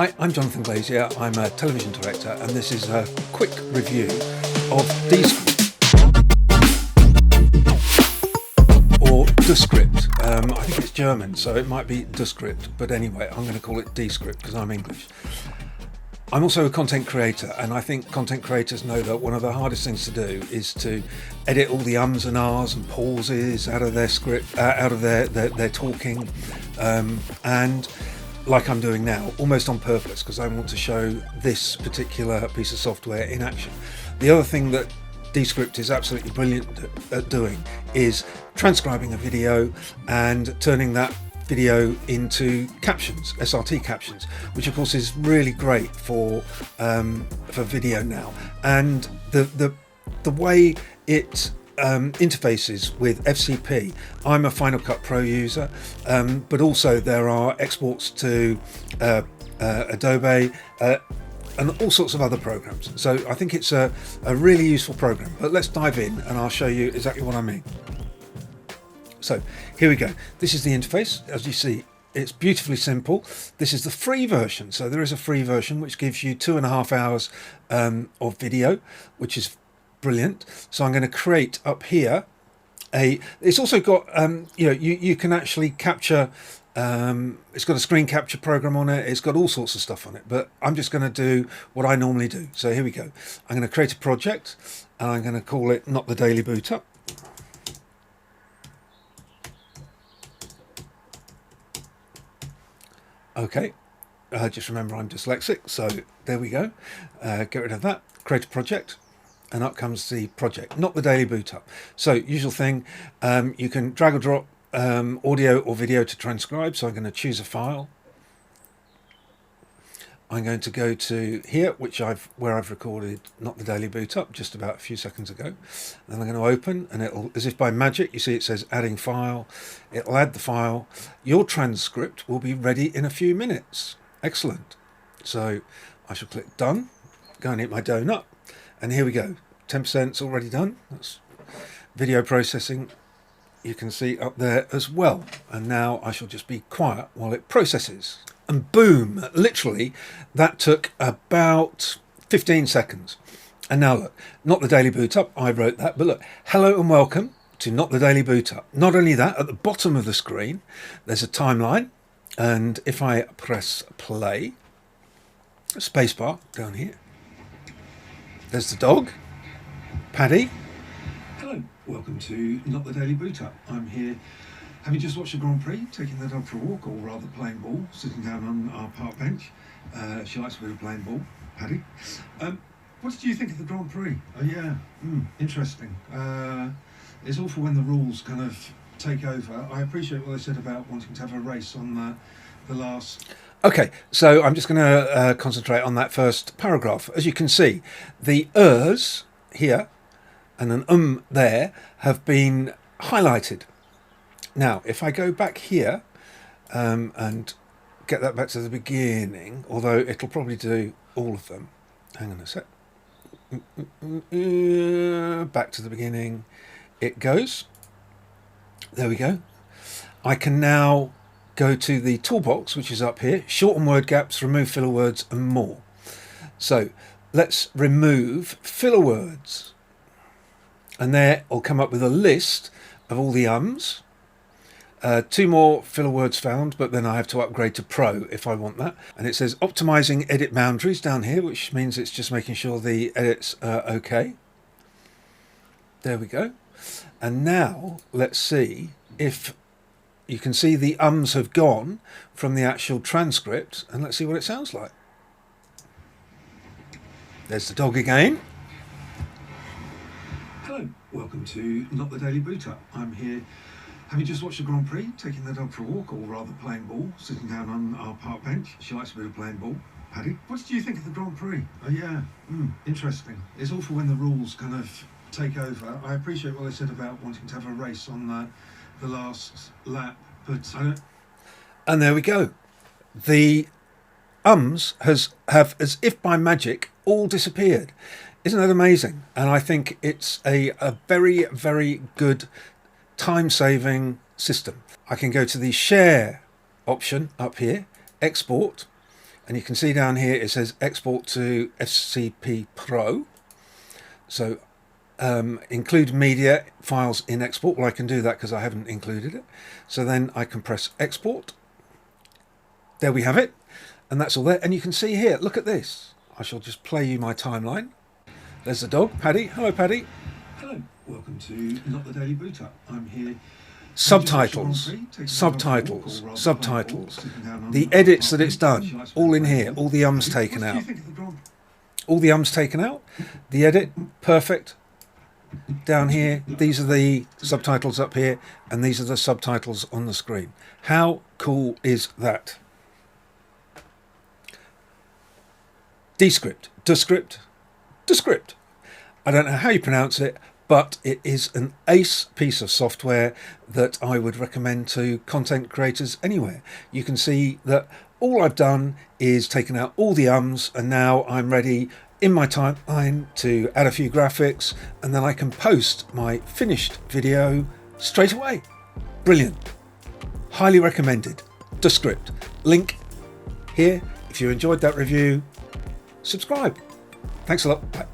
Hi, I'm Jonathan Glazier. I'm a television director, and this is a quick review of Descript, or Descript. I think it's German, so it might be Descript, but anyway, I'm going to call it Descript because I'm English. I'm also a content creator, and I think content creators know that one of the hardest things to do is to edit all the ums and ahs and pauses out of their script, out of their talking, and like I'm doing now, almost on purpose, because I want to show this particular piece of software in action. The other thing that Descript is absolutely brilliant at doing is transcribing a video and turning that video into captions, SRT captions, which of course is really great for video now. And the way it interfaces with FCP. I'm a Final Cut Pro user, but also there are exports to Adobe and all sorts of other programs. So I think it's a really useful program. But let's dive in and I'll show you exactly what I mean. So here we go. This is the interface. As you see, it's beautifully simple. This is the free version. So there is a free version which gives you 2.5 hours of video, which is brilliant. So I'm going to create up here it's also got you can actually capture, it's got a screen capture program on it, it's got all sorts of stuff on it, but I'm just going to do what I normally do. So here we go. I'm going to create a project and I'm going to call it Not the Daily Boot Up. Okay, just remember I'm dyslexic, so there we go. Get rid of that, create a project, and up comes the project, Not the Daily Boot Up. So usual thing, you can drag or drop audio or video to transcribe. So I'm going to choose a file. I'm going to go to here, where I've recorded Not the Daily Boot Up just about a few seconds ago. Then I'm going to open, and it'll, as if by magic, you see it says adding file. It'll add the file. Your transcript will be ready in a few minutes. Excellent. So I shall click done, go and eat my donut. And here we go, 10% already done. That's video processing, you can see up there as well. And now I shall just be quiet while it processes. And boom, literally, that took about 15 seconds. And now look, Not the Daily Boot Up, I wrote that, but look, hello and welcome to Not the Daily Boot Up. Not only that, at the bottom of the screen, there's a timeline. And if I press play, spacebar down here, there's the dog, Paddy. Hello, welcome to Not the Daily Boot Up. I'm here, having just watched the Grand Prix, taking the dog for a walk, or rather playing ball, sitting down on our park bench. She likes a bit of playing ball, Paddy. What did you think of the Grand Prix? Oh yeah, interesting. It's awful when the rules kind of take over. I appreciate what they said about wanting to have a race on the last... Okay, so I'm just going to concentrate on that first paragraph. As you can see, the ers here and an there have been highlighted. Now, if I go back here and get that back to the beginning, although it'll probably do all of them. Hang on a sec. Back to the beginning. It goes. There we go. I can now go to the toolbox, which is up here, shorten word gaps, remove filler words, and more. So let's remove filler words. And there I'll come up with a list of all the ums. 2 more filler words found, but then I have to upgrade to Pro if I want that. And it says optimizing edit boundaries down here, which means it's just making sure the edits are okay. There we go. And now let's see if you can see the ums have gone from the actual transcript, and let's see what it sounds like. There's the dog again. Hello, welcome to Not the Daily Boot Up. I'm here, having just watched the Grand Prix, taking the dog for a walk, or rather playing ball, sitting down on our park bench. She likes a bit of playing ball. Paddy, what did you think of the Grand Prix? Oh yeah, interesting. It's awful when the rules kind of take over. I appreciate what they said about wanting to have a race on the last lap, but I don't... And there we go. The ums have, as if by magic, all disappeared. Isn't that amazing? And I think it's a very, very good time-saving system. I can go to the share option up here, export, and you can see down here it says export to FCP Pro. So include media files in export. Well, I can do that because I haven't included it. So then I can press export. There we have it, and that's all there. And you can see here, look at this. I shall just play you my timeline. There's the dog, Paddy. Hello, Paddy. Hello, welcome to Not the Daily Boot Up. I'm here. Subtitles, subtitles, subtitles. The edits that it's done, all in here. All the ums taken out. All the ums taken out. The edit, perfect. Down here, these are the subtitles up here, and these are the subtitles on the screen. How cool is that? Descript, Descript, Descript. I don't know how you pronounce it, but it is an ace piece of software that I would recommend to content creators anywhere. You can see that all I've done is taken out all the ums, and now I'm ready in my timeline to add a few graphics, and then I can post my finished video straight away. Brilliant. Highly recommended. Descript. Link here. If you enjoyed that review, subscribe. Thanks a lot. Bye.